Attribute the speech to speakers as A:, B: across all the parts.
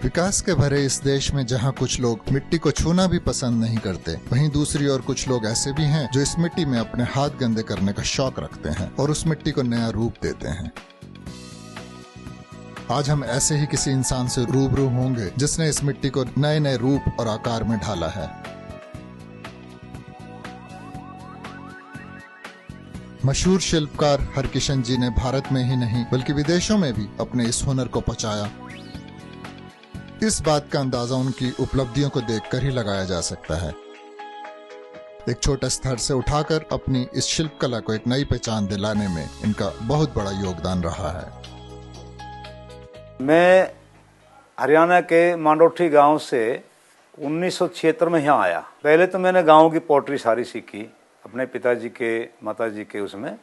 A: विकास के भरे इस देश में जहां कुछ लोग मिट्टी को छूना भी पसंद नहीं करते, वहीं दूसरी ओर कुछ लोग ऐसे भी हैं जो इस मिट्टी में अपने हाथ गंदे करने का शौक रखते हैं और उस मिट्टी को नया रूप देते हैं। आज हम ऐसे ही किसी इंसान से रूबरू होंगे जिसने इस मिट्टी को नए नए रूप और आकार में ढाला है। मशहूर शिल्पकार हरकिशन जी ने भारत में ही नहीं बल्कि विदेशों में भी अपने इस हुनर को पहुंचाया। इस बात का अंदाजा उनकी उपलब्धियों को देखकर ही लगाया जा सकता है। एक छोटे स्तर से उठाकर अपनी इस शिल्प कला को एक नई पहचान दिलाने में इनका बहुत बड़ा योगदान रहा है।
B: मैं हरियाणा के मांडोठी गांव से 1976 में यहाँ आया। पहले तो मैंने गांव की पोट्री सारी सीखी अपने पिताजी के माताजी के उसमें।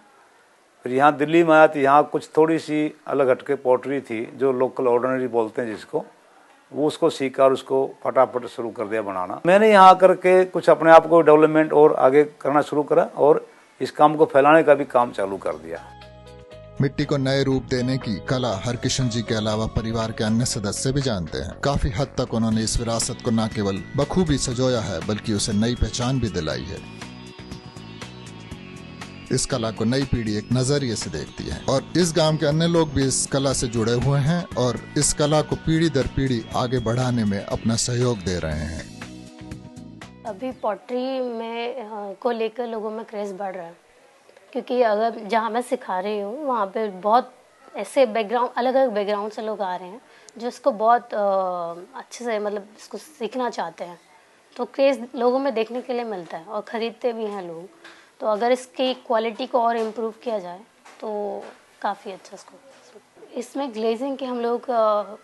B: फिर यहाँ दिल्ली में आया तो यहाँ कुछ थोड़ी सी अलग हटके पोट्री थी जो लोकल ऑर्डिनरी बोलते हैं जिसको, वो उसको सीखा और उसको फटाफट शुरू कर दिया बनाना। मैंने यहाँ आकर के कुछ अपने आप को डेवलपमेंट और आगे करना शुरू करा और इस काम को फैलाने का भी काम चालू कर दिया।
A: मिट्टी को नए रूप देने की कला हरकिशन जी के अलावा परिवार के अन्य सदस्य भी जानते हैं। काफी हद तक उन्होंने इस विरासत को न केवल बखूबी संजोया है बल्कि उसे नई पहचान भी दिलाई है। इस कला को नई पीढ़ी एक नजरिए से देखती है और इस गांव के अन्य लोग भी इस कला से जुड़े हुए हैं और इस कला को पीढ़ी दर पीढ़ी आगे बढ़ाने में अपना सहयोग दे रहे हैं।
C: अभी पॉटरी में को लेकर लोगों में क्रेज बढ़ रहा है, क्योंकि अगर जहाँ मैं सिखा रही हूँ वहाँ पे बहुत ऐसे बैकग्राउंड अलग अलग बैकग्राउंड से लोग आ रहे हैं जो इसको बहुत अच्छे से मतलब इसको सीखना चाहते हैं। तो क्रेज लोगों में देखने के लिए मिलता है और ख़रीदते भी हैं लोग। तो अगर इसकी क्वालिटी को और इम्प्रूव किया जाए तो काफ़ी अच्छा इसमें ग्लेजिंग की हम लोग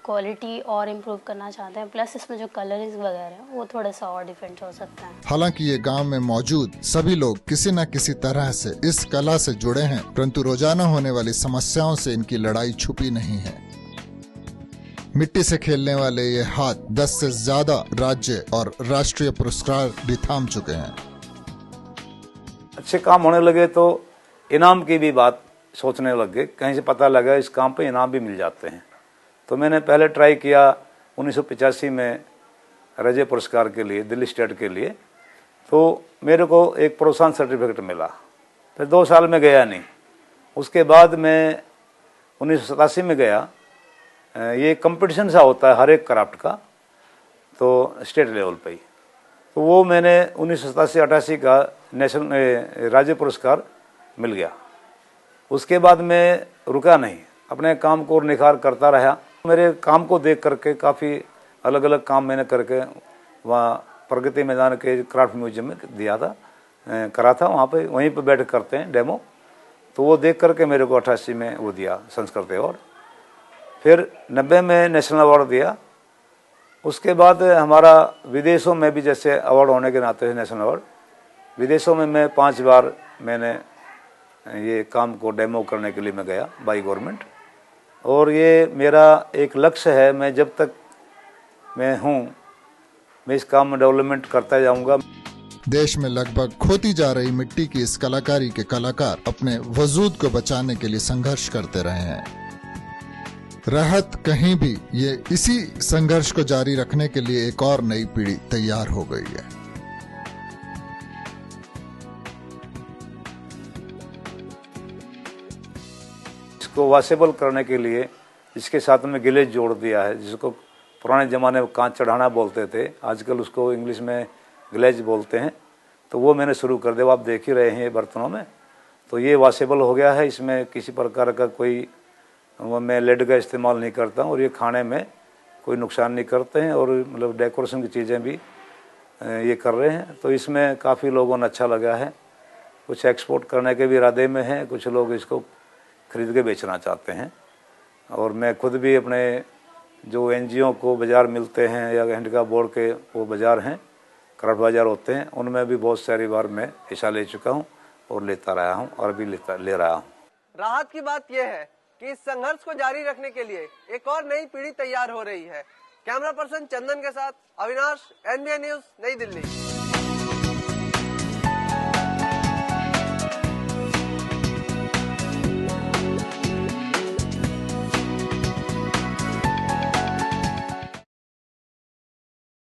C: क्वालिटी और इम्प्रूव करना चाहते हैं। प्लस इसमें जो कलरिंग वगैरह है वो थोड़ा सा और डिफरेंट हो सकता है।
A: हालांकि ये गांव में मौजूद सभी लोग किसी न किसी तरह से इस कला से जुड़े हैं, परंतु रोजाना होने वाली समस्याओं से इनकी लड़ाई छुपी नहीं है। मिट्टी से खेलने वाले ये हाथ 10 से ज्यादा राज्य और राष्ट्रीय पुरस्कार भी थाम चुके हैं।
B: अच्छे काम होने लगे तो इनाम की भी बात सोचने लग गए। कहीं से पता लगा इस काम पे इनाम भी मिल जाते हैं। तो मैंने पहले ट्राई किया 1985 में रजय पुरस्कार के लिए, दिल्ली स्टेट के लिए। तो मेरे को एक प्रोत्साहन सर्टिफिकेट मिला। फिर 2 साल में गया नहीं। उसके बाद मैं 1987 में गया। ये कंपटीशन सा होता है हर एक क्राफ्ट का, तो स्टेट लेवल पे ही। तो वो मैंने 1987-88 का नेशनल राज्य पुरस्कार मिल गया। उसके बाद मैं रुका नहीं, अपने काम को निखार करता रहा। मेरे काम को देख करके काफ़ी अलग अलग काम मैंने करके वहाँ प्रगति मैदान के क्राफ्ट म्यूजियम में दिया था, करा था। वहाँ पे वहीं पे बैठ करते हैं डेमो। तो वो देख करके मेरे को 88 में वो दिया संस्कृत अवार्ड। फिर 90 में नेशनल अवार्ड दिया। उसके बाद हमारा विदेशों में भी जैसे अवार्ड होने के नाते नेशनल अवार्ड, विदेशों में मैं 5 बार मैंने ये काम को डेमो करने के लिए मैं गया बाई गवर्नमेंट। और ये मेरा एक लक्ष्य है, मैं जब तक मैं हूँ मैं इस काम में डेवलपमेंट करता जाऊँगा।
A: देश में लगभग खोती जा रही मिट्टी की इस कलाकारी के कलाकार अपने वजूद को बचाने के लिए संघर्ष करते रहे हैं। राहत कहीं भी ये इसी संघर्ष को जारी रखने के लिए एक और नई पीढ़ी तैयार हो गई है।
B: इसको वॉशेबल करने के लिए इसके साथ में गिलेज जोड़ दिया है, जिसको पुराने ज़माने में कांच चढ़ाना बोलते थे, आजकल उसको इंग्लिश में ग्लेज बोलते हैं। तो वो मैंने शुरू कर दिया। आप देख ही रहे हैं बर्तनों में। तो ये वॉशेबल हो गया है। इसमें किसी प्रकार का कोई मैं लेड का इस्तेमाल नहीं करता हूँ और ये खाने में कोई नुकसान नहीं करते हैं और मतलब डेकोरेशन की चीज़ें भी ये कर रहे हैं। तो इसमें काफ़ी लोगों ने अच्छा लगा है। कुछ एक्सपोर्ट करने के भी इरादे में हैं, कुछ लोग इसको खरीद के बेचना चाहते हैं। और मैं खुद भी अपने जो NGO को बाज़ार मिलते हैं या हैंडीक्राफ्ट बोर्ड के वो बाज़ार हैं, क्राफ्ट बाज़ार होते हैं, उनमें भी बहुत सारी बार मैं हिस्सा ले चुका हूँ और लेता रहा हूँ और भी ले रहा हूँ।
D: राहत की बात यह है कि इस संघर्ष को जारी रखने के लिए एक और नई पीढ़ी तैयार हो रही है। कैमरा पर्सन चंदन के साथ अविनाश, NBN न्यूज़, नई दिल्ली।